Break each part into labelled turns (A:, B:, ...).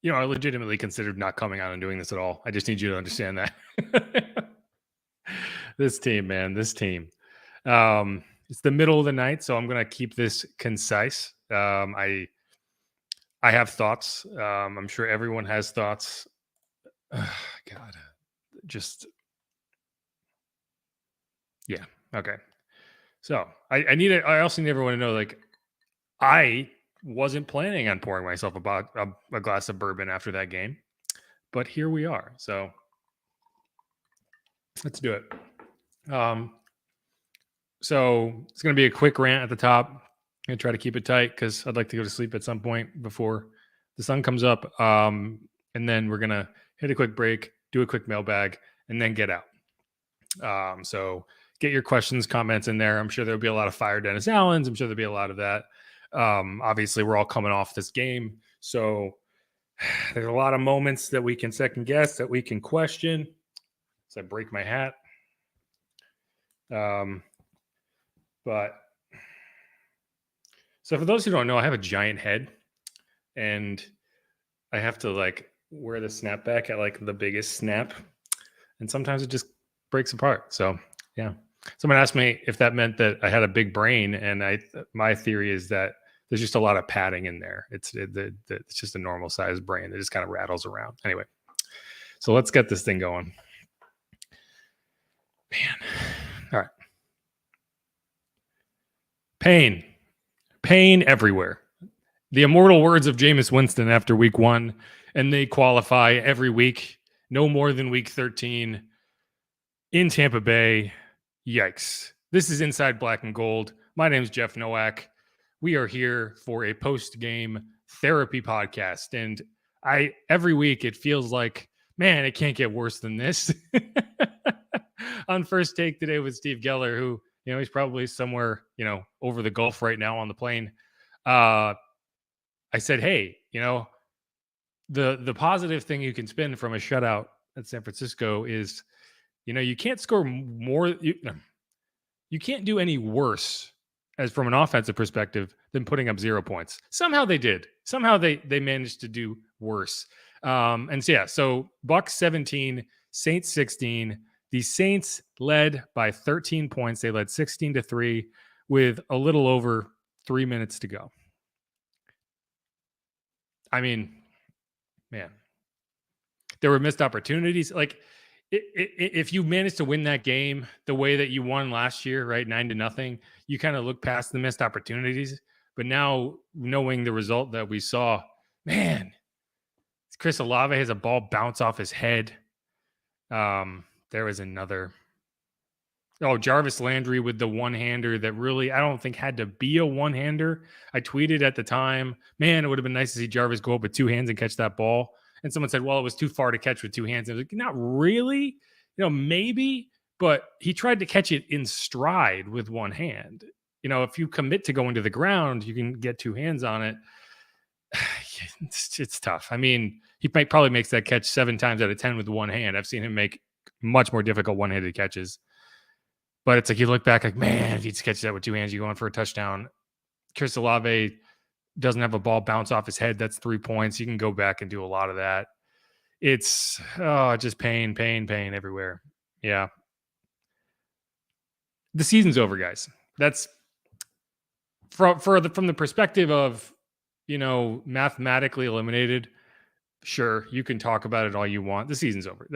A: I legitimately considered not coming on and doing this at all. I just need you to understand that. This team, man, this team. It's the middle of the night, so I'm going to keep this concise. I have thoughts. I'm sure everyone has thoughts. God, yeah. Okay. So I also need everyone to know, like, I wasn't planning on pouring myself a glass of bourbon after that game, but here we are. So let's do it. So it's going to be a quick rant at the top. I'm going to try to keep it tight because I'd like to go to sleep at some point before the sun comes up. And then we're going to hit a quick break, do a quick mailbag, and then get out. So get your questions, comments in there. I'm sure there'll be a lot of fire Dennis Allen's. I'm sure there'll be a lot of that. Obviously, we're all coming off this game. So there's a lot of moments that we can second guess, that we can question. So I break my hat. But so for those who don't know, I have a giant head and I have to like wear the snapback at like the biggest snap. And sometimes it just breaks apart. So yeah, someone asked me if that meant that I had a big brain. And my theory is that there's just a lot of padding in there. It's just a normal sized brain that just kind of rattles around. Anyway, so let's get this thing going. Man. All right. Pain everywhere. The immortal words of Jameis Winston after week 1, and they qualify every week, no more than week 13 in Tampa Bay. Yikes. This is Inside Black and Gold. My name is Jeff Nowak. We are here for a post-game therapy podcast, and every week it feels like, man, it can't get worse than this. On First Take today with Steve Geller, who, he's probably somewhere, over the Gulf right now on the plane. I said, hey, the positive thing you can spin from a shutout at San Francisco is, you can't score more. You can't do any worse as from an offensive perspective than putting up 0 points. Somehow they did. Somehow they managed to do worse. So Bucs 17, Saints 16. The Saints led by 13 points. They led 16-3 with a little over 3 minutes to go. I mean, man, there were missed opportunities. Like, if you managed to win that game the way that you won last year, right, 9-0, you kind of look past the missed opportunities. But now, knowing the result that we saw, man, Chris Olave has a ball bounce off his head. There was another. Oh, Jarvis Landry with the one-hander that really, I don't think had to be a one-hander. I tweeted at the time, man, it would have been nice to see Jarvis go up with two hands and catch that ball. And someone said, well, it was too far to catch with two hands. I was like, not really, maybe, but he tried to catch it in stride with one hand. If you commit to going to the ground, you can get two hands on it. It's tough. I mean, he probably makes that catch 7 times out of 10 with one hand. I've seen him make much more difficult one-handed catches. But it's like you look back like, man, if you catch that with two hands, you're going for a touchdown. Chris Olave doesn't have a ball bounce off his head. That's 3 points. You can go back and do a lot of that. It's just pain everywhere. Yeah. The season's over, guys. That's from the perspective of, mathematically eliminated. Sure, you can talk about it all you want. The season's over.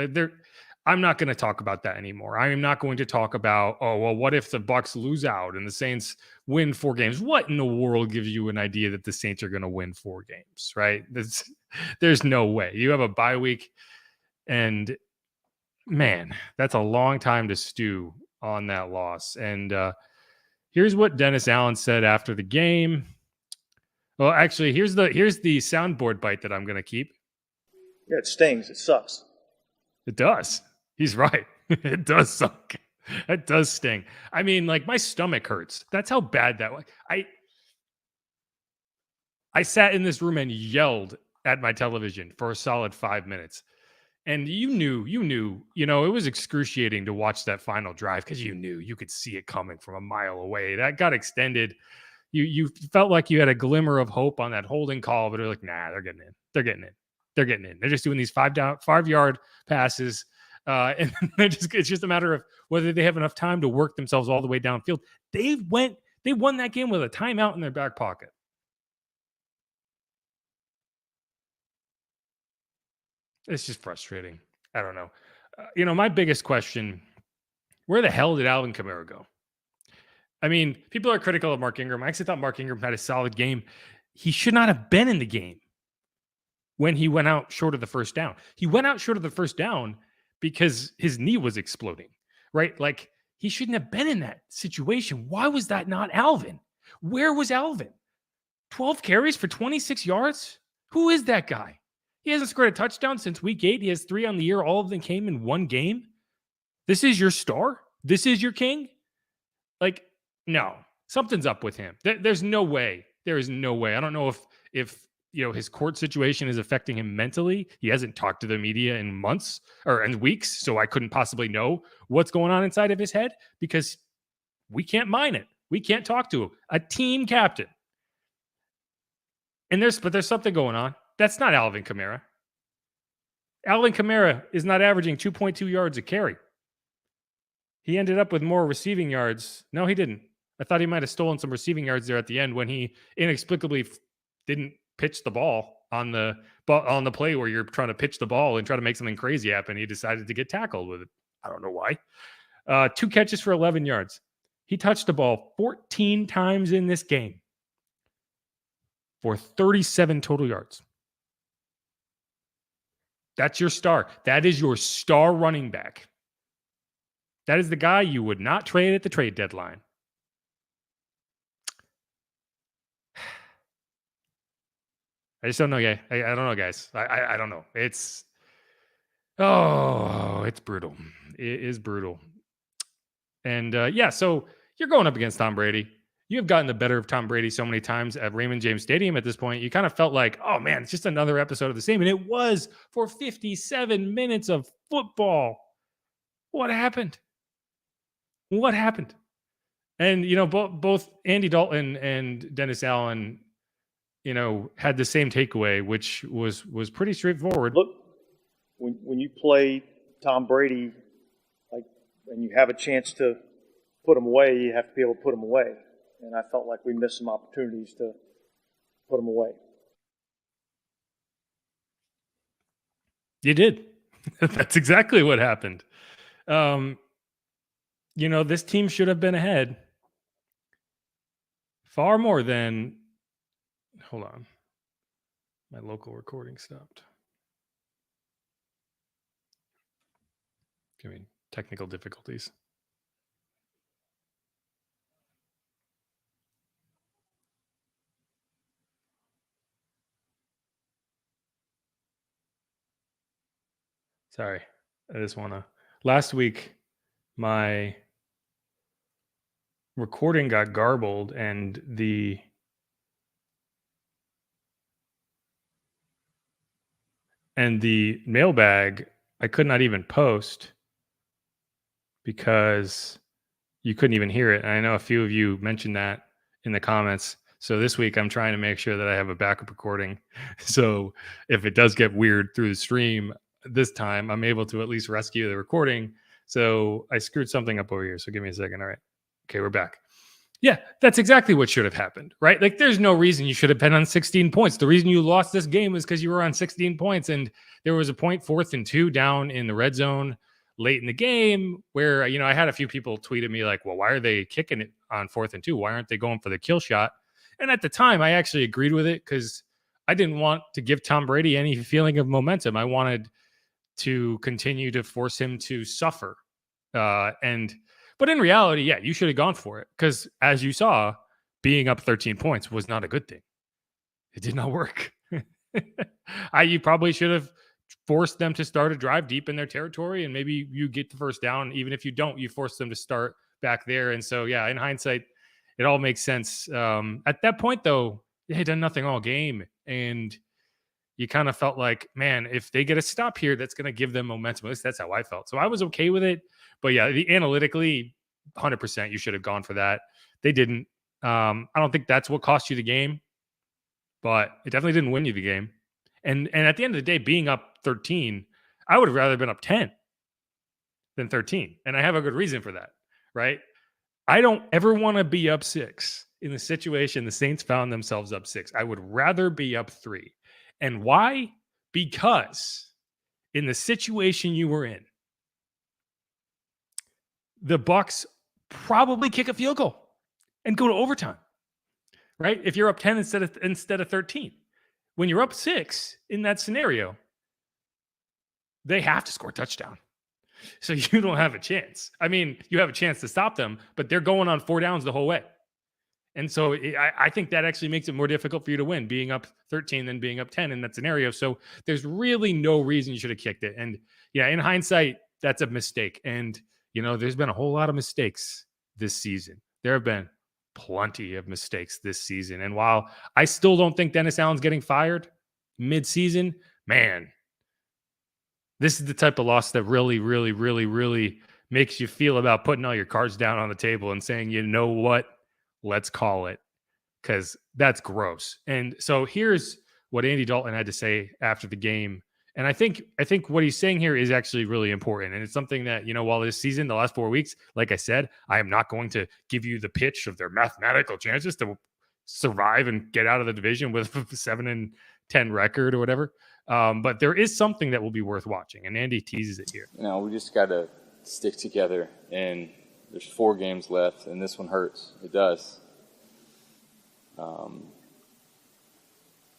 A: I'm not going to talk about that anymore. I am not going to talk about, what if the Bucs lose out and the Saints win 4 games? What in the world gives you an idea that the Saints are going to win 4 games, right? There's no way. You have a bye week, and man, that's a long time to stew on that loss. And here's what Dennis Allen said after the game. Well, actually, here's the soundboard bite that I'm going to keep.
B: Yeah, it stings. It sucks.
A: It does. He's right. It does suck. It does sting. I mean, like, my stomach hurts. That's how bad that was. I sat in this room and yelled at my television for a solid 5 minutes. And you knew, it was excruciating to watch that final drive because you could see it coming from a mile away. That got extended. You felt like you had a glimmer of hope on that holding call, but they're like, nah, they're getting in. They're getting in. They're getting in. They're just doing these 5-yard passes. And it's just a matter of whether they have enough time to work themselves all the way downfield. They won that game with a timeout in their back pocket. It's just frustrating. I don't know. My biggest question, where the hell did Alvin Kamara go? I mean, people are critical of Mark Ingram. I actually thought Mark Ingram had a solid game. He should not have been in the game when he went out short of the first down. He went out short of the first down because his knee was exploding, right? Like, he shouldn't have been in that situation. Why was that not Alvin? Where was Alvin? 12 carries for 26 yards? Who is that guy? He hasn't scored a touchdown since week 8. He has 3 on the year. All of them came in one game. This is your star? This is your king? Like, no, something's up with him. There's no way. There is no way. I don't know if his court situation is affecting him mentally. He hasn't talked to the media in months or in weeks, so I couldn't possibly know what's going on inside of his head because we can't mine it. We can't talk to him. A team captain. But there's something going on. That's not Alvin Kamara. Alvin Kamara is not averaging 2.2 yards a carry. He ended up with more receiving yards. No, he didn't. I thought he might have stolen some receiving yards there at the end when he inexplicably didn't pitch the ball on the play where you're trying to pitch the ball and try to make something crazy happen. He decided to get tackled with it. I don't know why. 2 catches for 11 yards. He touched the ball 14 times in this game for 37 total yards. That's your star. That is your star running back. That is the guy you would not trade at the trade deadline. I just don't know, I don't know, guys. I don't know. It's brutal. It is brutal. And so you're going up against Tom Brady. You have gotten the better of Tom Brady so many times at Raymond James Stadium at this point. You kind of felt like, oh man, it's just another episode of the same. And it was for 57 minutes of football. What happened? What happened? And, both Andy Dalton and Dennis Allen, had the same takeaway, which was pretty straightforward.
B: Look, when you play Tom Brady, and you have a chance to put him away, you have to be able to put him away. And I felt like we missed some opportunities to put him away.
A: You did. That's exactly what happened. This team should have been ahead far more than. Hold on. My local recording stopped. Give me technical difficulties. Sorry. I just want to. Last week, my recording got garbled and the mailbag I could not even post because you couldn't even hear it. And I know a few of you mentioned that in the comments. So this week I'm trying to make sure that I have a backup recording. So if it does get weird through the stream this time, I'm able to at least rescue the recording. So I screwed something up over here. So give me a second. All right. Okay, we're back. Yeah, that's exactly what should have happened, right? Like, there's no reason you should have been on 16 points. The reason you lost this game is because you were on 16 points, and there was a point 4th and 2 down in the red zone late in the game where, I had a few people tweet at me like, well, why are they kicking it on 4th and 2? Why aren't they going for the kill shot? And at the time, I actually agreed with it because I didn't want to give Tom Brady any feeling of momentum. I wanted to continue to force him to suffer. But in reality, yeah, you should have gone for it because, as you saw, being up 13 points was not a good thing. It did not work. You probably should have forced them to start a drive deep in their territory, and maybe you get the first down. Even if you don't, you force them to start back there. And so, yeah, in hindsight, it all makes sense. At that point, though, they had done nothing all game. And you kind of felt like, man, if they get a stop here, that's going to give them momentum. At least that's how I felt. So I was okay with it. But yeah, analytically, 100%, you should have gone for that. They didn't. I don't think that's what cost you the game, but it definitely didn't win you the game. And at the end of the day, being up 13, I would have rather been up 10 than 13. And I have a good reason for that, right? I don't ever want to be up 6 in the situation the Saints found themselves up 6. I would rather be up 3. And why? Because in the situation you were in, the Bucs probably kick a field goal and go to overtime, right? If you're up 10 instead of 13. When you're up 6 in that scenario, they have to score a touchdown. So you don't have a chance. I mean, you have a chance to stop them, but they're going on 4 downs the whole way. And so I think that actually makes it more difficult for you to win, being up 13 than being up 10 in that scenario. So there's really no reason you should have kicked it. And yeah, in hindsight, that's a mistake. And, there's been a whole lot of mistakes this season. There have been plenty of mistakes this season. And while I still don't think Dennis Allen's getting fired mid-season, man, this is the type of loss that really, really, really, really makes you feel about putting all your cards down on the table and saying, you know what? Let's call it, because that's gross. And so here's what Andy Dalton had to say after the game. And I think what he's saying here is actually really important. And it's something that, while this season, the last 4 weeks, like I said, I am not going to give you the pitch of their mathematical chances to survive and get out of the division with a 7-10 record or whatever. But there is something that will be worth watching. And Andy teases it here.
C: We just got to stick together, and there's 4 games left, and this one hurts. It does.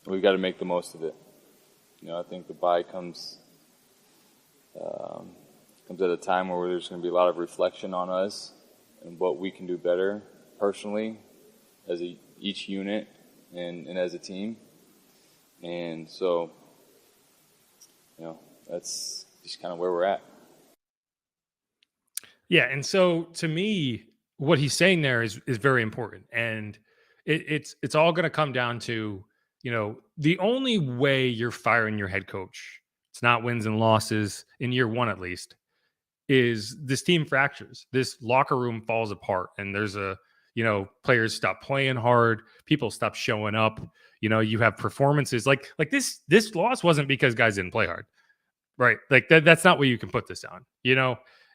C: We've got to make the most of it. I think the bye comes at a time where there's going to be a lot of reflection on us and what we can do better personally as each unit and as a team. And so, that's just kind of where we're at.
A: Yeah, and so to me, what he's saying there is very important, and it's all going to come down to the only way you're firing your head coach, it's not wins and losses in year 1 at least, is this team fractures, this locker room falls apart, and there's players stop playing hard, people stop showing up, you have performances like this loss wasn't because guys didn't play hard, right? Like that's not what you can put this on.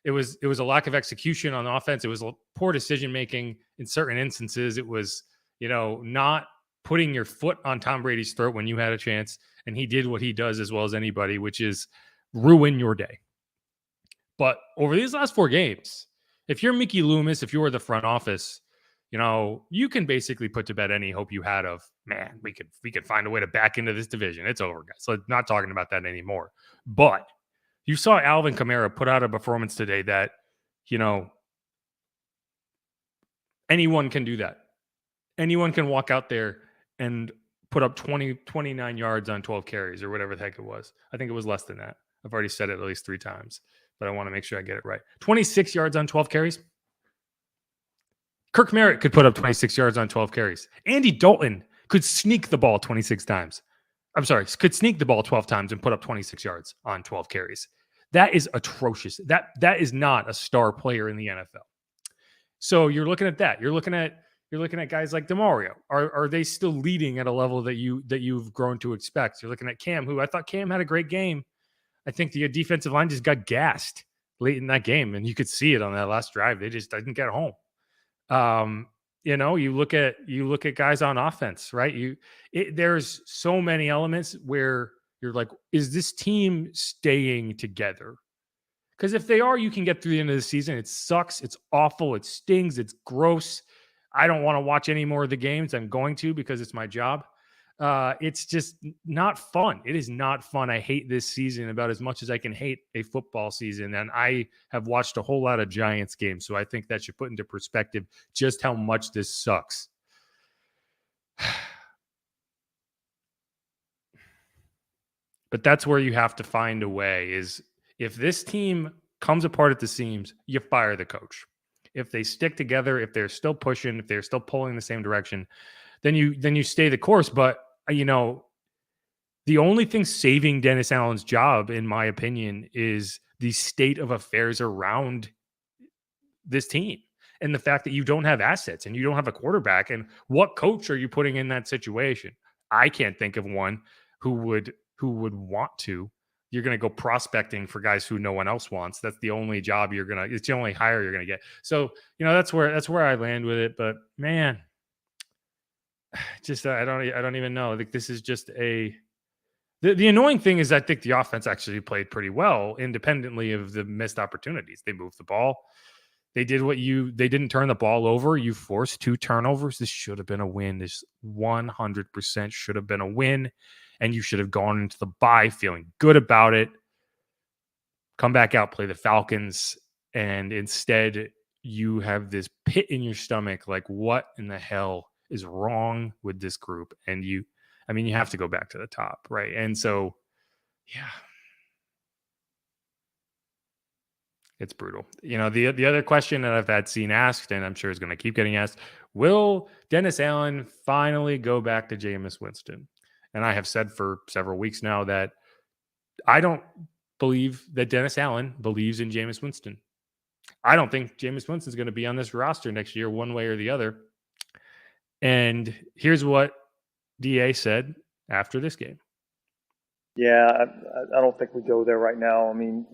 A: It was a lack of execution on offense. It was poor decision making in certain instances. It was, not putting your foot on Tom Brady's throat when you had a chance. And he did what he does as well as anybody, which is ruin your day. But over these last 4 games, if you're Mickey Loomis, if you're the front office, you can basically put to bed any hope you had of, man, we could find a way to back into this division. It's over, guys. So not talking about that anymore. But you saw Alvin Kamara put out a performance today that, anyone can do that. Anyone can walk out there and put up 29 yards on 12 carries or whatever the heck it was. I think it was less than that. I've already said it at least 3 times, but I want to make sure I get it right. 26 yards on 12 carries. Kirk Merritt could put up 26 yards on 12 carries. Andy Dalton could sneak the ball 26 times. Could sneak the ball 12 times and put up 26 yards on 12 carries. That is atrocious. That is not a star player in the NFL. So you're looking at that. You're looking at guys like DeMario. Are they still leading at a level that you've grown to expect? You're looking at Cam, who I thought Cam had a great game. I think the defensive line just got gassed late in that game, and you could see it on that last drive. They just didn't get home. You look at guys on offense, right? There's so many elements where you're like, is this team staying together? Because if they are, you can get through the end of the season. It sucks. It's awful. It stings. It's gross. I don't want to watch any more of the games. I'm going to because it's my job. It's just not fun. It is not fun. I hate this season about as much as I can hate a football season. And I have watched a whole lot of Giants games. So I think that should put into perspective just how much this sucks. But that's where you have to find a way is if this team comes apart at the seams, you fire the coach. If they stick together, if they're still pushing, if they're still pulling in the same direction, then you stay the course. But the only thing saving Dennis Allen's job, in my opinion, is the state of affairs around this team and the fact that you don't have assets and you don't have a quarterback. And what coach are you putting in that situation? I can't think of one who would want to. You're going to go prospecting for guys who no one else wants. That's the only job it's the only hire you're going to get. So, that's where I land with it. But man, just I don't even know. Like, this is just the annoying thing is I think the offense actually played pretty well independently of the missed opportunities. They moved the ball. They didn't turn the ball over. You forced 2 turnovers. This should have been a win. This 100% should have been a win. And you should have gone into the bye feeling good about it. Come back out, play the Falcons. And instead, you have this pit in your stomach. Like, what in the hell is wrong with this group? And you have to go back to the top, right? And so, yeah. It's brutal. The other question that I've had seen asked, and I'm sure is going to keep getting asked, will Dennis Allen finally go back to Jameis Winston? And I have said for several weeks now that I don't believe that Dennis Allen believes in Jameis Winston. I don't think Jameis Winston is going to be on this roster next year, one way or the other. And here's what DA said after this game.
B: Yeah, I don't think we go there right now. I mean,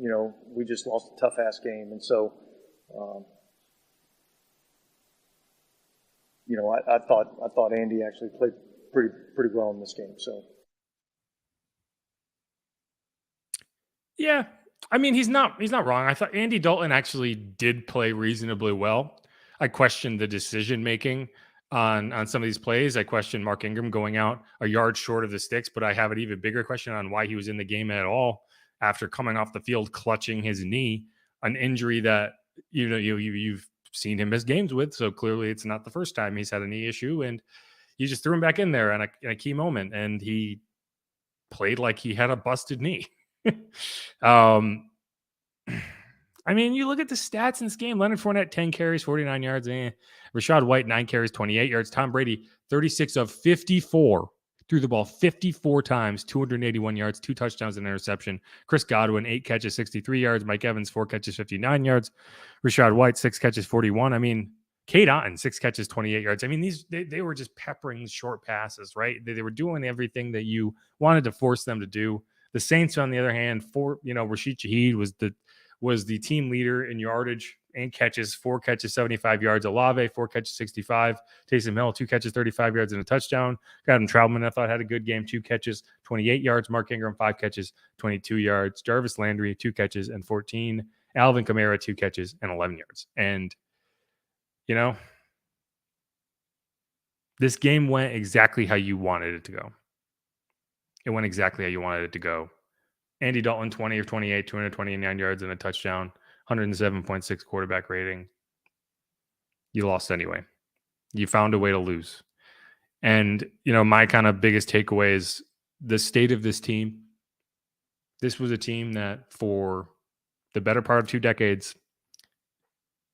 B: we just lost a tough-ass game. And so, I thought Andy actually played pretty well in this game. So,
A: yeah, I mean, he's not wrong. I thought Andy Dalton actually did play reasonably well. I questioned the decision making on some of these plays. I questioned Mark Ingram going out a yard short of the sticks, but I have an even bigger question on why he was in the game at all after coming off the field clutching his knee, an injury that you've seen him miss games with. So clearly, it's not the first time he's had a knee issue, and you just threw him back in there in a key moment, and he played like he had a busted knee. I mean, you look at the stats in this game. Leonard Fournette, 10 carries, 49 yards. Rachaad White, 9 carries, 28 yards. Tom Brady, 36 of 54. Threw the ball 54 times, 281 yards, 2 touchdowns and interception. Chris Godwin, 8 catches, 63 yards. Mike Evans, 4 catches, 59 yards. Rachaad White, 6 catches, 41. I mean, Cade Otton, 6 catches, 28 yards. I mean, they were just peppering short passes, right? They were doing everything that you wanted to force them to do. The Saints, on the other hand, Rashid Shaheed was the team leader in yardage and catches, 4 catches, 75 yards. Olave, 4 catches, 65. Taysom Hill, 2 catches, 35 yards and a touchdown. Adam Troutman, I thought, had a good game, 2 catches, 28 yards. Mark Ingram, 5 catches, 22 yards. Jarvis Landry, 2 catches and 14. Alvin Kamara, 2 catches and 11 yards. And, this game went exactly how you wanted it to go. It went exactly how you wanted it to go. Andy Dalton, 20 of 28, 229 yards and a touchdown, 107.6 quarterback rating. You lost anyway. You found a way to lose. And, my kind of biggest takeaway is the state of this team. This was a team that for the better part of 2 decades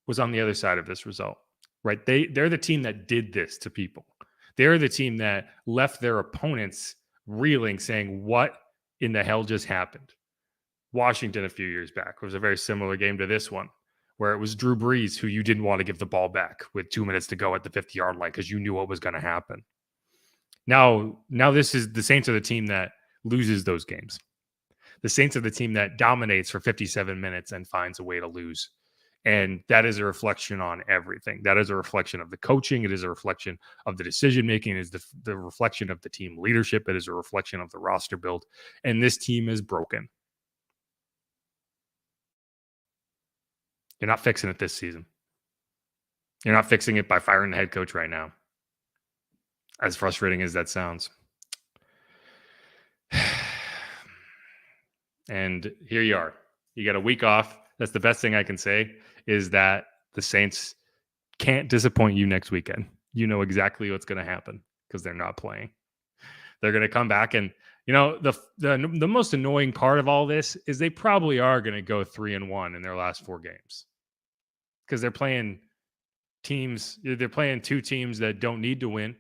A: was on the other side of this result, right? They're the team that did this to people. They're the team that left their opponents reeling, saying, what in the hell just happened? Washington a few years back was a very similar game to this one, where it was Drew Brees who you didn't want to give the ball back with 2 minutes to go at the 50-yard line because you knew what was going to happen. Now this is the Saints are the team that loses those games. The Saints are the team that dominates for 57 minutes and finds a way to lose. And that is a reflection on everything. That is a reflection of the coaching. It is a reflection of the decision-making. It is the reflection of the team leadership. It is a reflection of the roster build. And this team is broken. You're not fixing it this season. You're not fixing it by firing the head coach right now. As frustrating as that sounds. And here you are. You got a week off. That's the best thing I can say is that the Saints can't disappoint you next weekend. You know exactly what's going to happen because they're not playing. They're going to come back and, the most annoying part of all this is they probably are going to go 3-1 in their last 4 games because they're playing 2 teams that don't need to win.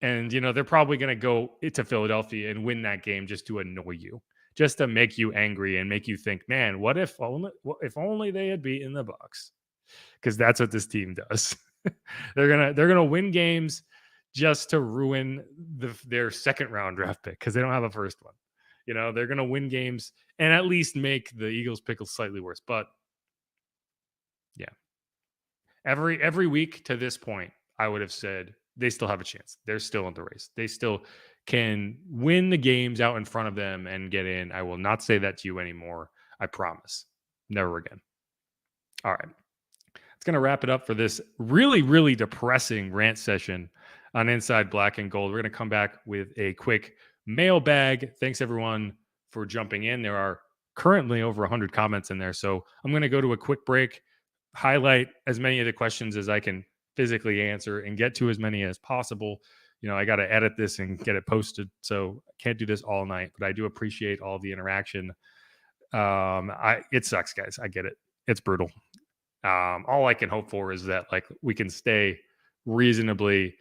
A: And, they're probably going to go to Philadelphia and win that game just to annoy you, just to make you angry and make you think, man, if only they had beaten the Bucs? Because that's what this team does. they're gonna win games just to ruin their second round draft pick because they don't have a first one. They're gonna win games and at least make the Eagles pickle slightly worse. But yeah, every week to this point, I would have said they still have a chance. They're still in the race. They still can win the games out in front of them and get in. I will not say that to you anymore. I promise. Never again. All right. It's going to wrap it up for this really, really depressing rant session on Inside Black and Gold. We're going to come back with a quick mailbag. Thanks, everyone, for jumping in. There are currently over 100 comments in there. So I'm going to go to a quick break, highlight as many of the questions as I can physically answer, and get to as many as possible. I got to edit this and get it posted. So I can't do this all night, but I do appreciate all the interaction. It sucks, guys. I get it. It's brutal. All I can hope for is that we can stay reasonably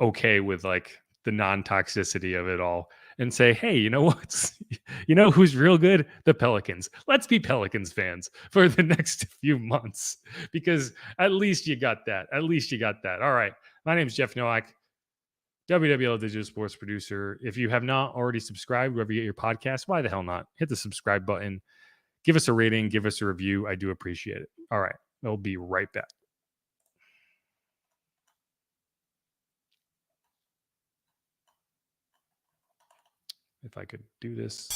A: okay with the non-toxicity of it all and say, hey, you know what? Who's real good? The Pelicans. Let's be Pelicans fans for the next few months because at least you got that. All right. My name is Jeff Nowak, WWL Digital Sports Producer. If you have not already subscribed wherever you get your podcast, why the hell not? Hit the subscribe button. Give us a rating. Give us a review. I do appreciate it. All right. We'll be right back. If I could do this.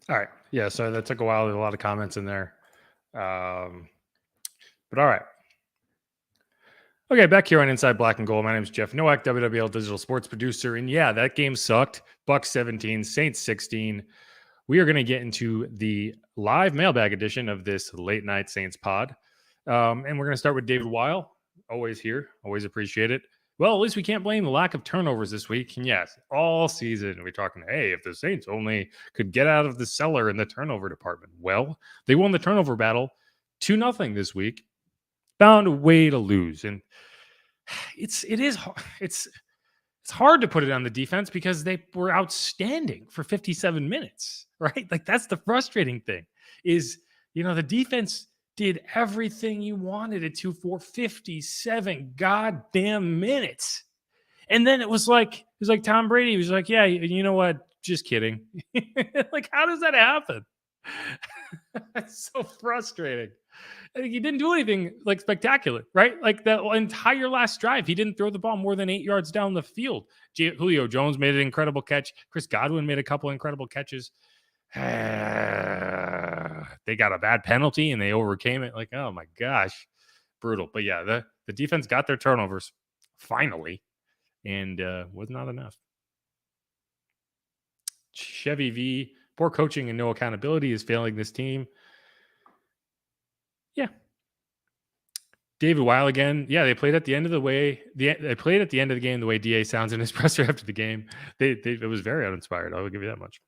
A: All right. Yeah. So that took a while. There's a lot of comments in there. But all right. Okay, back here on Inside Black and Gold. My name is Jeff Nowak, WWL digital sports producer. And yeah, that game sucked. Bucks 17, Saints 16. We are going to get into the live mailbag edition of this late night Saints pod. And we're going to start with David Weil. Always here. Always appreciate it. Well, at least we can't blame the lack of turnovers this week. And yes, all season we're talking, hey, if the Saints only could get out of the cellar in the turnover department. Well, they won the turnover battle 2-0 this week. Found a way to lose. And it's hard to put it on the defense because they were outstanding for 57 minutes, right? Like that's the frustrating thing is, the defense did everything you wanted it to for 57 goddamn minutes. And then it was like Tom Brady. He was like, yeah, you know what? Just kidding. Like, how does that happen? That's so frustrating. He didn't do anything like spectacular, right? Like that entire last drive, he didn't throw the ball more than 8 yards down the field. Julio Jones made an incredible catch. Chris Godwin made a couple incredible catches. They got a bad penalty and they overcame it. Like, oh my gosh, brutal. But yeah, the defense got their turnovers finally, and was not enough. Chevy V, poor coaching and no accountability is failing this team. Yeah. David Weil again. Yeah, they played at the end of the way. They played at the end of the game the way DA sounds in his presser after the game. It was very uninspired. I will give you that much.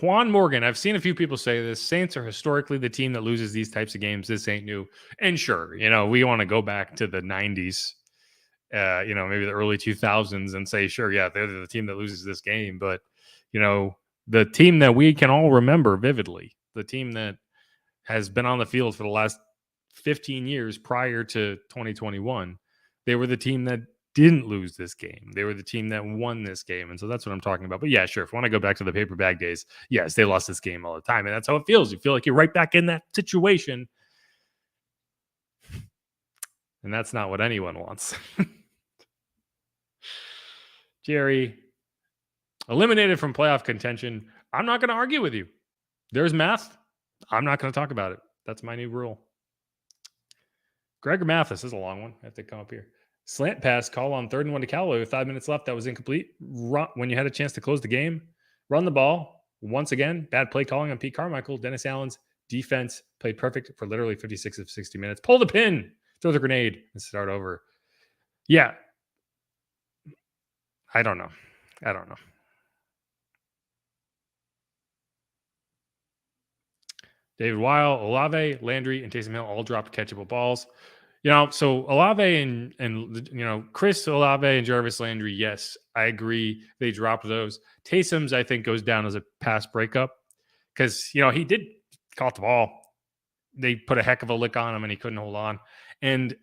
A: Juan Morgan. I've seen a few people say this. Saints are historically the team that loses these types of games. This ain't new. And sure, we want to go back to the 90s, maybe the early 2000s and say, sure, yeah, they're the team that loses this game. But, the team that we can all remember vividly, the team that has been on the field for the last 15 years prior to 2021. They were the team that didn't lose this game. They were the team that won this game. And so that's what I'm talking about. But yeah, sure. If you want to go back to the paper bag days, yes, they lost this game all the time. And that's how it feels. You feel like you're right back in that situation. And that's not what anyone wants. Jerry, eliminated from playoff contention. I'm not going to argue with you. There's math. I'm not going to talk about it. That's my new rule. Gregor Mathis is a long one. I have to come up here. Slant pass call on 3rd and 1 to Callaway with 5 minutes left. That was incomplete. When you had a chance to close the game, run the ball. Once again, bad play calling on Pete Carmichael. Dennis Allen's defense played perfect for literally 56 of 60 minutes. Pull the pin, throw the grenade, and start over. Yeah. I don't know. David Weil, Olave, Landry, and Taysom Hill all dropped catchable balls. So Olave and Chris Olave and Jarvis Landry, yes, I agree. They dropped those. Taysom's, I think, goes down as a pass breakup because, he did caught the ball. They put a heck of a lick on him and he couldn't hold on. And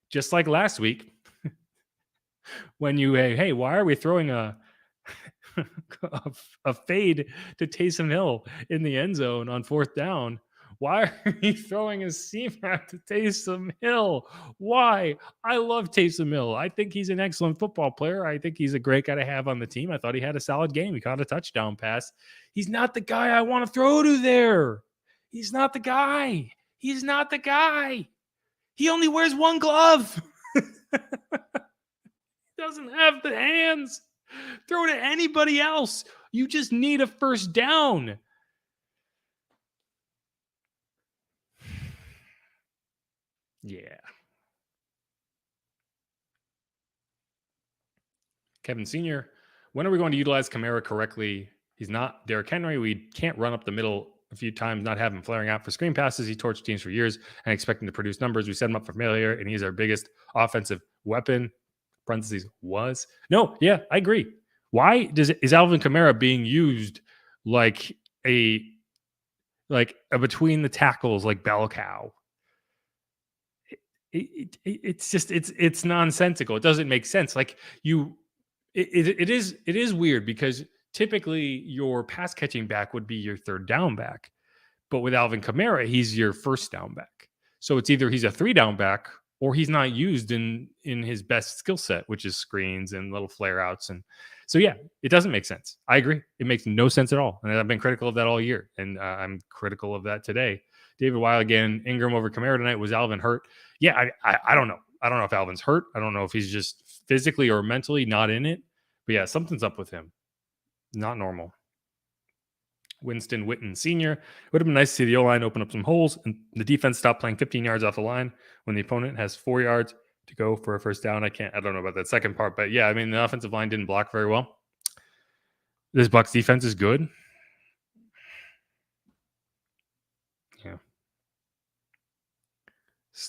A: just like last week, when you, hey, why are we throwing a fade to Taysom Hill in the end zone on 4th down? Why are you throwing a seam route to Taysom Hill? Why? I love Taysom Hill. I think he's an excellent football player. I think he's a great guy to have on the team. I thought he had a solid game. He caught a touchdown pass. He's not the guy I want to throw to there. He's not the guy. He only wears one glove. He doesn't have the hands. Throw to anybody else. You just need a first down. Yeah. Kevin Sr., when are we going to utilize Kamara correctly? He's not Derrick Henry. We can't run up the middle a few times, not have him flaring out for screen passes. He torched teams for years and expecting to produce numbers. We set him up for failure, and he's our biggest offensive weapon. Parentheses was. No, yeah, I agree. Why is Alvin Kamara being used like a between the tackles like bell cow? It's nonsensical. It doesn't make sense. Like it is weird because typically your pass catching back would be your 3rd down back, but with Alvin Kamara, he's your 1st down back. So it's either he's a 3 down back or he's not used in his best skill set, which is screens and little flare outs. And so, yeah, it doesn't make sense. I agree. It makes no sense at all. And I've been critical of that all year. And I'm critical of that today. David Weil again, Ingram over Kamara tonight. Was Alvin hurt? Yeah, I don't know. I don't know if Alvin's hurt. I don't know if he's just physically or mentally not in it. But yeah, something's up with him. Not normal. Winston Witten Sr. It would have been nice to see the O-line open up some holes and the defense stop playing 15 yards off the line when the opponent has 4 yards to go for a first down. I don't know about that second part, but yeah, I mean, the offensive line didn't block very well. This Bucs defense is good. Yeah.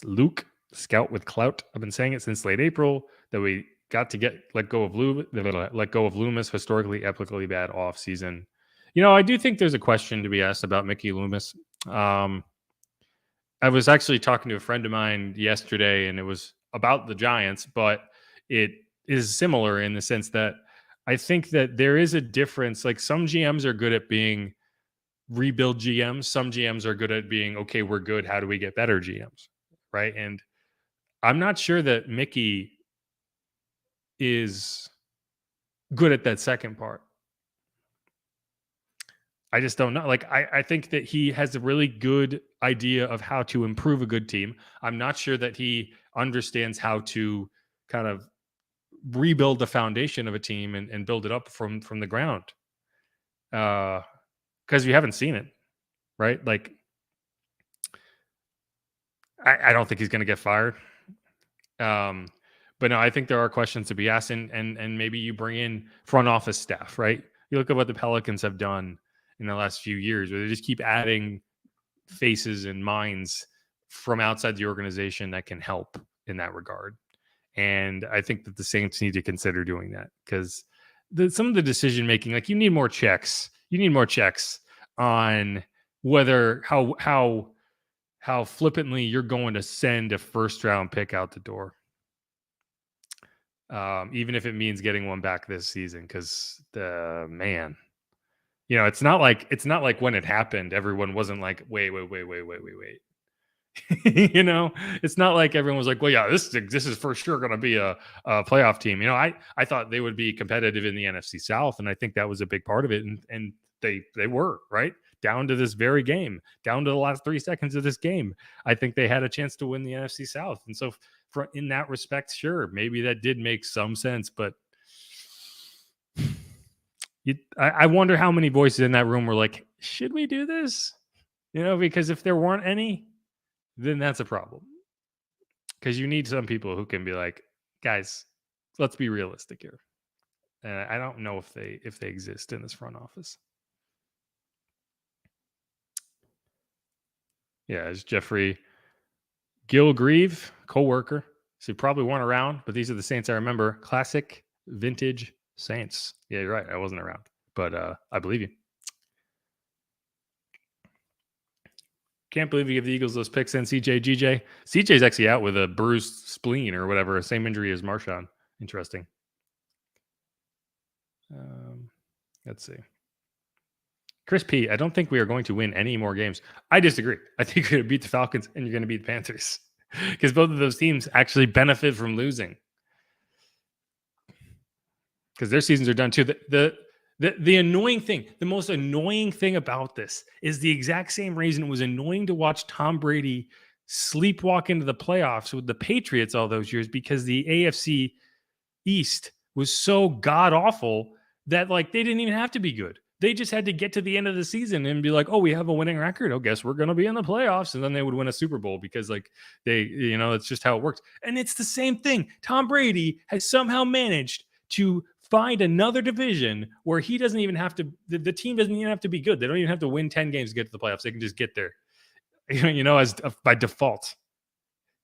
A: Luke, scout with clout. I've been saying it since late April that we got to let go of Loomis, historically epically bad offseason. I do think there's a question to be asked about Mickey Loomis. I was actually talking to a friend of mine yesterday, and it was about the Giants, but it is similar in the sense that I think that there is a difference. Like, some GMs are good at being rebuild GMs. Some GMs are good at being, okay, we're good. How do we get better GMs? Right. And I'm not sure that Mickey is good at that second part. I just don't know. Like, I think that he has a really good idea of how to improve a good team. I'm not sure that he understands how to kind of rebuild the foundation of a team and build it up from the ground. Because you haven't seen it, right? Like, I don't think he's going to get fired. But no, I think there are questions to be asked, and maybe you bring in front office staff, right? You look at what the Pelicans have done in the last few years, where they just keep adding faces and minds from outside the organization that can help in that regard. And I think that the Saints need to consider doing that, because some of the decision making, like, you need more checks. You need more checks on whether how flippantly you're going to send a first round pick out the door. Even if it means getting one back this season, because it's not like when it happened, everyone wasn't like, wait. It's not like everyone was like, well, yeah, this is for sure going to be a playoff team. I thought they would be competitive in the NFC South, and I think that was a big part of it. And they were, right down to this very game, down to the last 3 seconds of this game. I think they had a chance to win the NFC South, and so in that respect, sure, maybe that did make some sense. But I wonder how many voices in that room were like, should we do this? Because if there weren't any, then that's a problem. Because you need some people who can be like, guys, let's be realistic here. And I don't know if they exist in this front office. Yeah, as Jeffrey Gilgreave, co-worker. So you probably weren't around, but these are the Saints I remember. Classic vintage Saints. Yeah, you're right. I wasn't around, but I believe you. Can't believe you give the Eagles those picks and GJ. CJ's actually out with a bruised spleen or whatever. Same injury as Marshawn. Interesting. Let's see. Chris P., I don't think we are going to win any more games. I disagree. I think you're going to beat the Falcons and you're going to beat the Panthers, because both of those teams actually benefit from losing, because their seasons are done too. The annoying thing, the most annoying thing about this is the exact same reason it was annoying to watch Tom Brady sleepwalk into the playoffs with the Patriots all those years, because the AFC East was so god awful that, like, they didn't even have to be good. They just had to get to the end of the season and be like, oh, we have a winning record. Oh, guess we're going to be in the playoffs. And then they would win a Super Bowl, because, like, it's just how it works. And it's the same thing. Tom Brady has somehow managed to find another division where he doesn't even have to, the team doesn't even have to be good. They don't even have to win 10 games to get to the playoffs. They can just get there, as by default.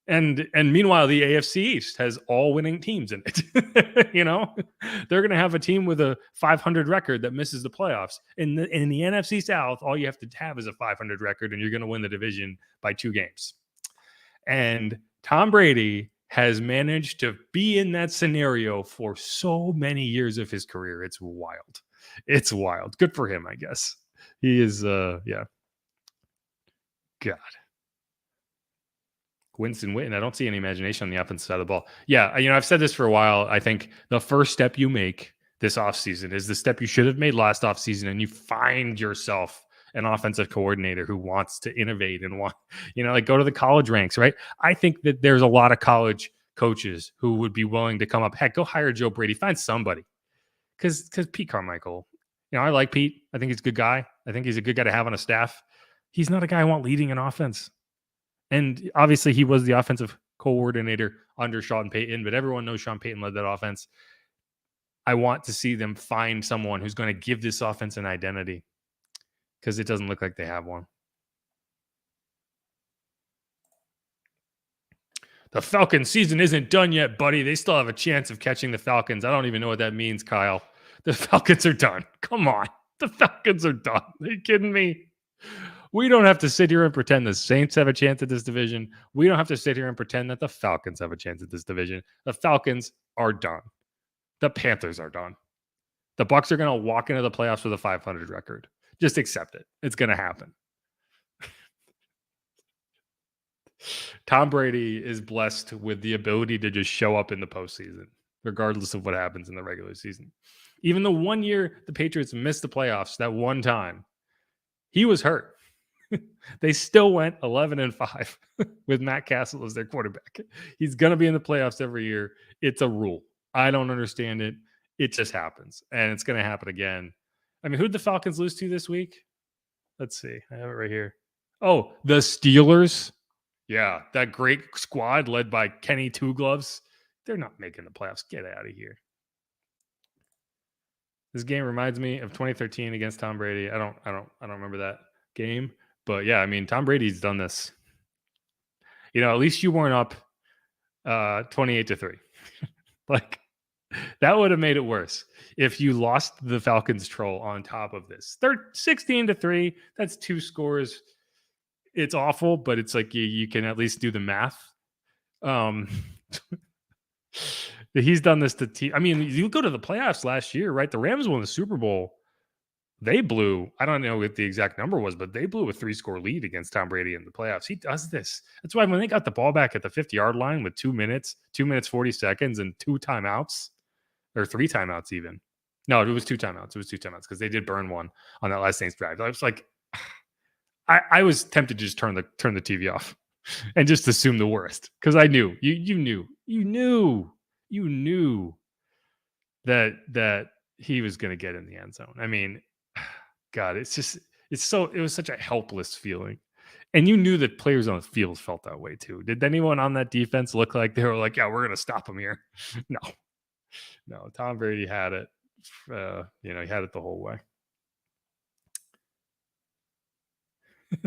A: And meanwhile, the AFC East has all winning teams in it. They're going to have a team with a 500 record that misses the playoffs. In the NFC South, all you have to have is a 500 record, and you're going to win the division by 2 games. And Tom Brady has managed to be in that scenario for so many years of his career. It's wild. It's wild. Good for him, I guess. He is, God. Winston Witten. I don't see any imagination on the offensive side of the ball. Yeah, I've said this for a while. I think the first step you make this offseason is the step you should have made last offseason, and you find yourself an offensive coordinator who wants to innovate and go to the college ranks, right? I think that there's a lot of college coaches who would be willing to come up. Heck, go hire Joe Brady. Find somebody. Because Pete Carmichael, I like Pete. I think he's a good guy. I think he's a good guy to have on a staff. He's not a guy I want leading an offense. And obviously he was the offensive coordinator under Sean Payton, but everyone knows Sean Payton led that offense. I want to see them find someone who's going to give this offense an identity, because it doesn't look like they have one. The Falcons season isn't done yet, buddy. They still have a chance of catching the Falcons. I don't even know what that means, Kyle. The Falcons are done. Come on. The Falcons are done. Are you kidding me? We don't have to sit here and pretend the Saints have a chance at this division. We don't have to sit here and pretend that the Falcons have a chance at this division. The Falcons are done. The Panthers are done. The Bucs are going to walk into the playoffs with a 500 record. Just accept it. It's going to happen. Tom Brady is blessed with the ability to just show up in the postseason, regardless of what happens in the regular season. Even the 1 year the Patriots missed the playoffs, that one time, he was hurt. They still went 11-5 with Matt Castle as their quarterback. He's going to be in the playoffs every year. It's a rule. I don't understand it. It just happens, and it's going to happen again. I mean, who'd the Falcons lose to this week? Let's see. I have it right here. Oh, the Steelers. Yeah, that great squad led by Kenny Two Gloves. They're not making the playoffs. Get out of here. This game reminds me of 2013 against Tom Brady. I don't remember that game, but yeah, I mean, Tom Brady's done this. At least you weren't up 28-3. Like, that would have made it worse if you lost the Falcons troll on top of this. They're 16-3. That's 2 scores. It's awful, but it's like you can at least do the math. He's done this to team. I mean, you go to the playoffs last year, right? The Rams won the Super Bowl. They blew, I don't know what the exact number was, but they blew a 3-score lead against Tom Brady in the playoffs. He does this. That's why when they got the ball back at the 50-yard line with 2 minutes, 40 seconds, and 2 timeouts, or 3 timeouts even. No, it was 2 timeouts. It was 2 timeouts because they did burn one on that last Saints drive. I was like, I was tempted to just turn the TV off and just assume the worst, because I knew you knew that he was going to get in the end zone. I mean, God, it was such a helpless feeling. And you knew that players on the field felt that way too. Did anyone on that defense look like they were like, yeah, we're going to stop him here? No, Tom Brady had it. He had it the whole way.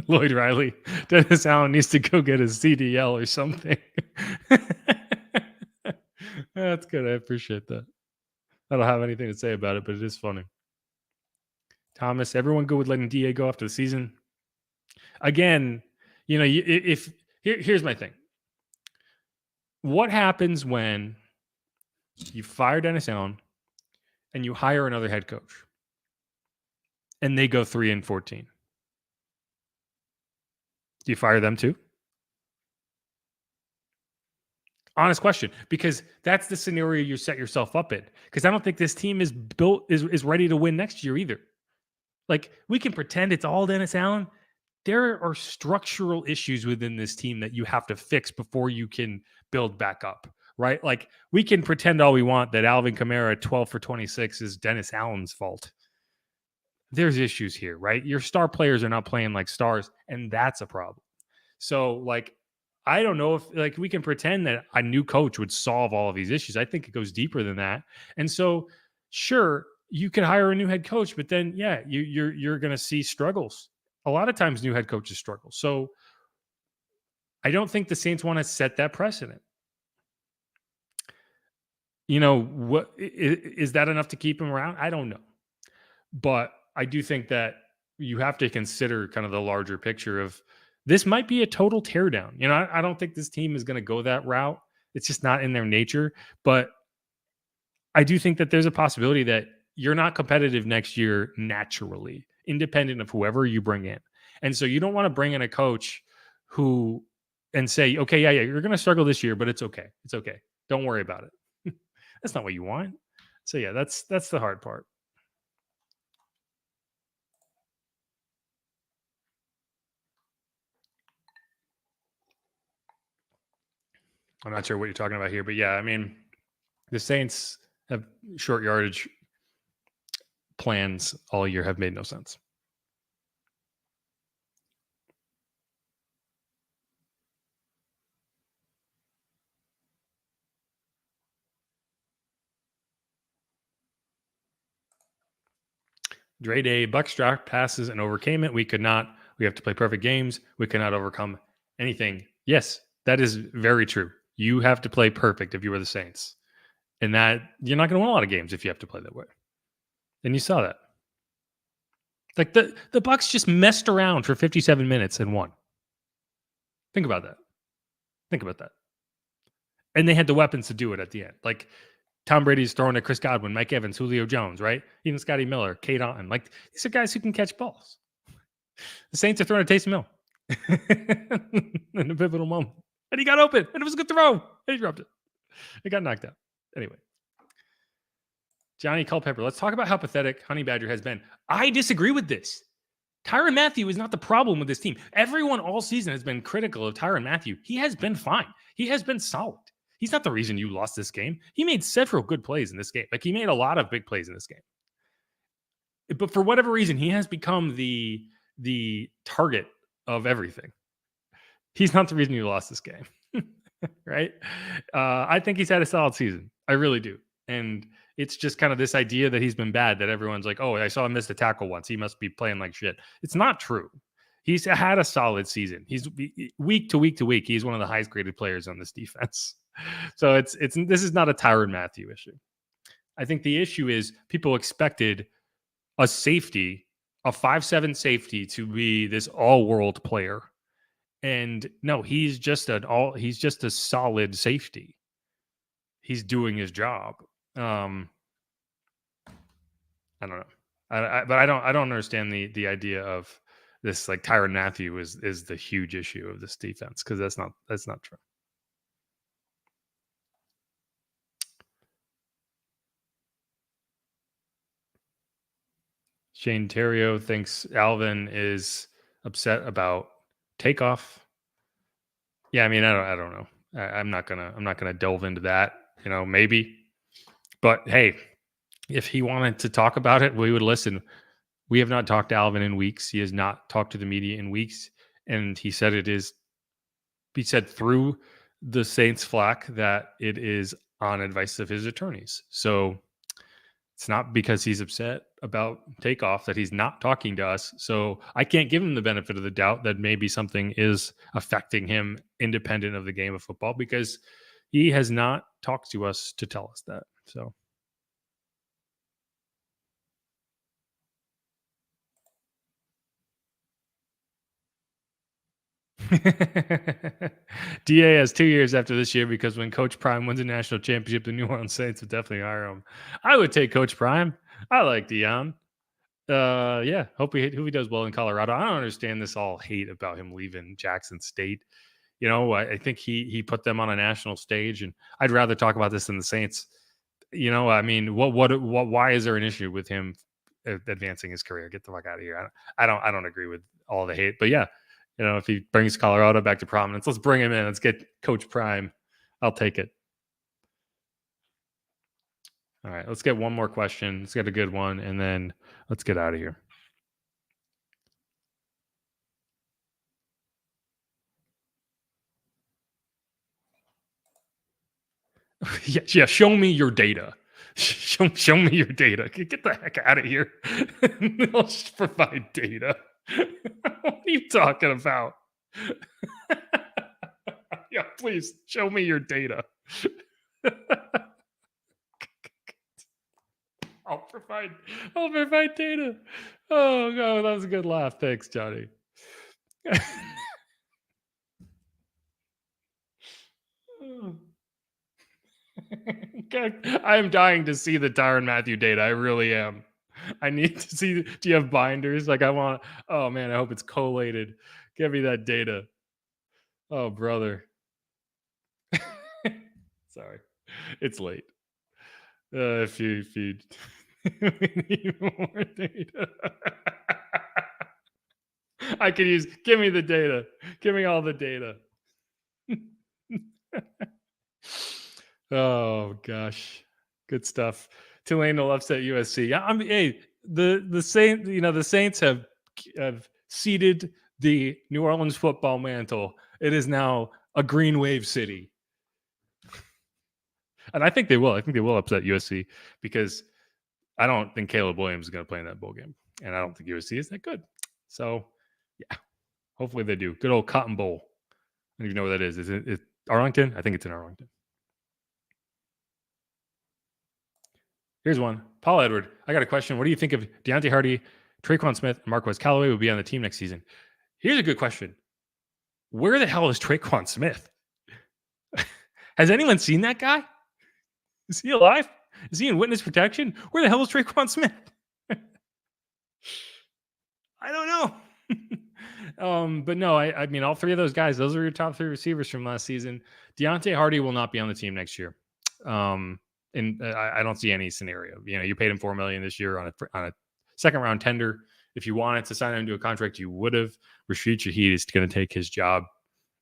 A: Lloyd Riley, Dennis Allen needs to go get his CDL or something. That's good. I appreciate that. I don't have anything to say about it, but it is funny. Thomas, everyone good with letting DA go after the season? Again, here's my thing. What happens when you fire Dennis Allen and you hire another head coach and they go 3-14? Do you fire them too? Honest question, because that's the scenario you set yourself up in. Because I don't think this team is ready to win next year either. Like, we can pretend it's all Dennis Allen. There are structural issues within this team that you have to fix before you can build back up, right? Like, we can pretend all we want that Alvin Kamara 12 for 26 is Dennis Allen's fault. There's issues here, right? Your star players are not playing like stars, and that's a problem. So, like, I don't know if, like, we can pretend that a new coach would solve all of these issues. I think it goes deeper than that. And so, sure, you can hire a new head coach, but then, yeah, you're going to see struggles. A lot of times, new head coaches struggle. So, I don't think the Saints want to set that precedent. What is that enough to keep him around? I don't know, but I do think that you have to consider kind of the larger picture of this might be a total teardown. I don't think this team is going to go that route. It's just not in their nature. But I do think that there's a possibility that you're not competitive next year naturally, independent of whoever you bring in. And so you don't want to bring in a coach who and say, okay, yeah, you're going to struggle this year, but it's okay. It's okay. Don't worry about it. That's not what you want. So yeah, that's the hard part. I'm not sure what you're talking about here, but yeah, I mean, the Saints have short yardage plans all year have made no sense. Dre Day, Bucs dropped passes and overcame it. We could not. We have to play perfect games. We cannot overcome anything. Yes, that is very true. You have to play perfect if you were the Saints. And that you're not going to win a lot of games if you have to play that way. And you saw that. Like the Bucs just messed around for 57 minutes and won. Think about that. Think about that. And they had the weapons to do it at the end. Like Tom Brady's throwing to Chris Godwin, Mike Evans, Julio Jones, right? Even Scotty Miller, Kate Otten. Like these are guys who can catch balls. The Saints are throwing to Taysom Hill in a pivotal moment. And he got open. And it was a good throw. And he dropped it. It got knocked out. Anyway. Johnny Culpepper. Let's talk about how pathetic Honey Badger has been. I disagree with this. Tyrann Mathieu is not the problem with this team. Everyone all season has been critical of Tyrann Mathieu. He has been fine. He has been solid. He's not the reason you lost this game. He made several good plays in this game. Like he made a lot of big plays in this game. But for whatever reason, he has become the target of everything. He's not the reason you lost this game. Right? I think he's had a solid season. I really do. And it's just kind of this idea that he's been bad, that everyone's like, oh, I saw him miss a tackle once. He must be playing like shit. It's not true. He's had a solid season. He's week to week to week. He's one of the highest graded players on this defense. So this is not a Tyrann Mathieu issue. I think the issue is people expected a safety, a 5'7" safety, to be this all-world player. And no, he's just a solid safety. He's doing his job. I don't know. But I don't understand the idea of this, like Tyrann Mathieu is the huge issue of this defense, because that's not true. Shane Terrio thinks Alvin is upset about takeoff. Yeah, I mean, I don't know. I'm not gonna delve into that. Maybe. But hey, if he wanted to talk about it, we would listen. We have not talked to Alvin in weeks. He has not talked to the media in weeks. And he said through the Saints flack that it is on advice of his attorneys. So it's not because he's upset about takeoff that he's not talking to us. So I can't give him the benefit of the doubt that maybe something is affecting him independent of the game of football, because he has not talked to us to tell us that. So. DA has 2 years after this year, because when Coach Prime wins a national championship, the New Orleans Saints would definitely hire him. I would take Coach Prime. I like Deion. Yeah, hope he does well in Colorado. I don't understand this all hate about him leaving Jackson State. I think he put them on a national stage, and I'd rather talk about this than the Saints. I mean, why is there an issue with him advancing his career? Get the fuck out of here. I don't agree with all the hate, but yeah. If he brings Colorado back to prominence, let's bring him in. Let's get Coach Prime. I'll take it. All right, let's get one more question. Let's get a good one, and then let's get out of here. Yeah. Show me your data. Show me your data. Get the heck out of here. I'll just provide data. What are you talking about? Yeah, please show me your data. I'll provide data. Oh no, that was a good laugh. Thanks, Johnny. I am dying to see the Tyrann Mathieu data. I really am. I need to see. Do you have binders? Oh man, I hope it's collated. Give me that data. Oh, brother. Sorry. It's late. If you we need more data. I could use, give me the data. Give me all the data. Oh gosh. Good stuff. Tulane will upset USC. I mean, hey, the Saints have ceded the New Orleans football mantle. It is now a green wave city. And I think they will. I think they will upset USC because I don't think Caleb Williams is going to play in that bowl game. And I don't think USC is that good. So, yeah, hopefully they do. Good old Cotton Bowl. I don't even know where that is. Is it Arlington? I think it's in Arlington. Here's one. Paul Edward, I got a question. What do you think of Deontay Hardy, Traquan Smith, and Marquez Callaway will be on the team next season? Here's a good question. Where the hell is Traquan Smith? Has anyone seen that guy? Is he alive? Is he in witness protection? Where the hell is Traquan Smith? I don't know. But no, I mean, all three of those guys, those are your top three receivers from last season. Deontay Hardy will not be on the team next year. And I don't see any scenario. You know, you paid him $4 million this year on a second round tender. If you wanted to sign him to a contract, you would have. Rashid Shaheed is going to take his job,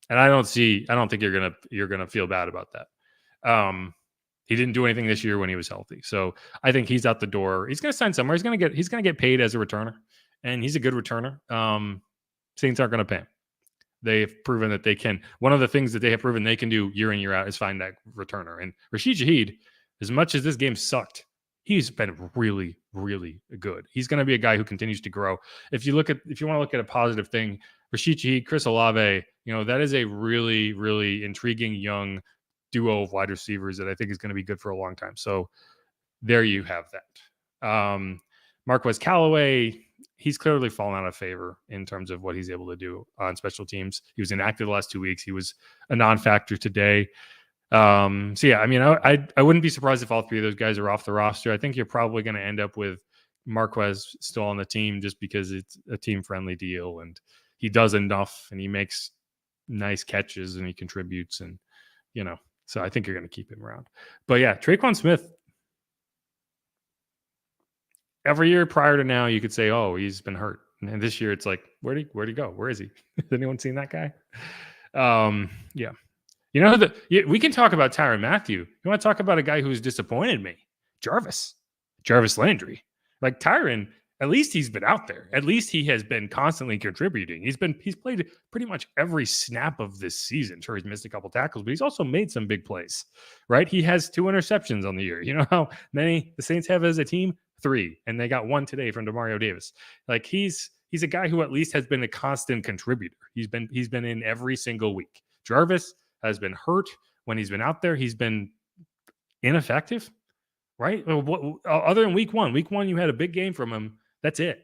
A: and I don't think you're gonna feel bad about that. He didn't do anything this year when he was healthy, so I think he's out the door. He's going to sign somewhere. He's going to get paid as a returner, and he's a good returner. Saints aren't going to pay him. They've proven that they can. One of the things that they have proven they can do year in, year out is find that returner. And Rashid Shaheed, as much as this game sucked, he's been really, really good. He's going to be a guy who continues to grow. If you want to look at a positive thing, Rashid Shaheed, Chris Olave, that is a really, really intriguing young duo of wide receivers that I think is going to be good for a long time. So there you have that. Marquez Callaway, he's clearly fallen out of favor in terms of what he's able to do on special teams. He was inactive the last 2 weeks. He was a non-factor today. So yeah, I mean, I wouldn't be surprised if all three of those guys are off the roster. I think you're probably going to end up with Marquez still on the team just because it's a team-friendly deal and he does enough and he makes nice catches and he contributes and, so I think you're going to keep him around. But yeah, Traquan Smith, every year prior to now, you could say, oh, he's been hurt. And this year it's like, where'd he go? Where is he? Has anyone seen that guy? Yeah. We can talk about Tyrann Mathieu. You want to talk about a guy who's disappointed me? Jarvis Landry. Like Tyrann, at least he's been out there. At least he has been constantly contributing. He's played pretty much every snap of this season. Sure, he's missed a couple tackles, but he's also made some big plays, right? He has 2 interceptions on the year. You know how many the Saints have as a team? 3, and they got 1 today from Demario Davis. Like he's a guy who at least has been a constant contributor. He's been in every single week. Jarvis has been hurt when he's been out there. He's been ineffective, right? Other than week one, you had a big game from him. That's it.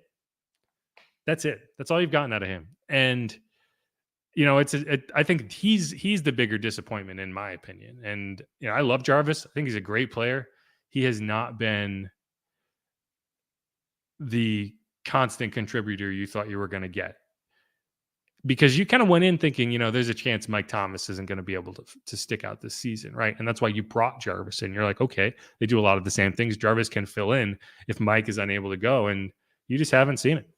A: That's all you've gotten out of him. And I think he's the bigger disappointment in my opinion. And I love Jarvis. I think he's a great player. He has not been the constant contributor you thought you were going to get. Because you kind of went in thinking, there's a chance Mike Thomas isn't going to be able to stick out this season, right? And that's why you brought Jarvis in. You're like, okay, they do a lot of the same things. Jarvis can fill in if Mike is unable to go, and you just haven't seen it.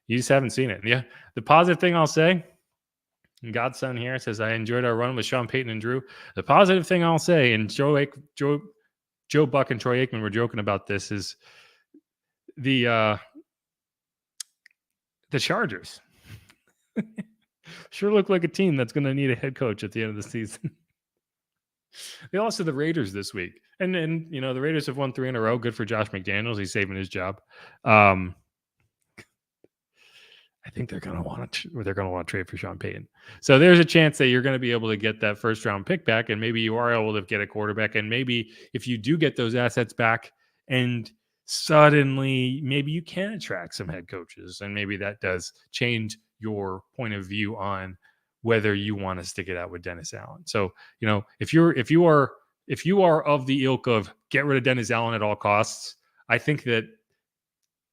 A: Yeah, the positive thing I'll say, Godson here says, I enjoyed our run with Sean Payton and Drew. The positive thing I'll say, and Joe Buck and Troy Aikman were joking about this, is the Chargers. Sure look like a team that's going to need a head coach at the end of the season. They lost to the Raiders this week. And the Raiders have won 3 in a row. Good for Josh McDaniels. He's saving his job. I think they're going to want to trade for Sean Payton. So there's a chance that you're going to be able to get that first round pick back. And maybe you are able to get a quarterback. And maybe if you do get those assets back and suddenly maybe you can attract some head coaches, and maybe that does change your point of view on whether you want to stick it out with Dennis Allen. So, if you are of the ilk of get rid of Dennis Allen at all costs, I think that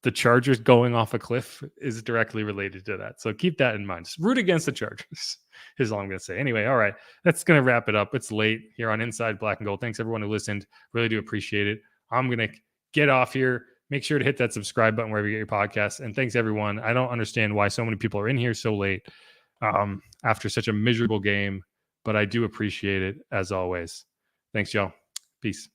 A: the Chargers going off a cliff is directly related to that. So keep that in mind. Just root against the Chargers is all I'm going to say. Anyway, all right, that's going to wrap it up. It's late here on Inside Black and Gold. Thanks everyone who listened. Really do appreciate it. I'm going to get off here. Make sure to hit that subscribe button wherever you get your podcasts. And thanks everyone. I don't understand why so many people are in here so late after such a miserable game, but I do appreciate it as always. Thanks, y'all. Peace.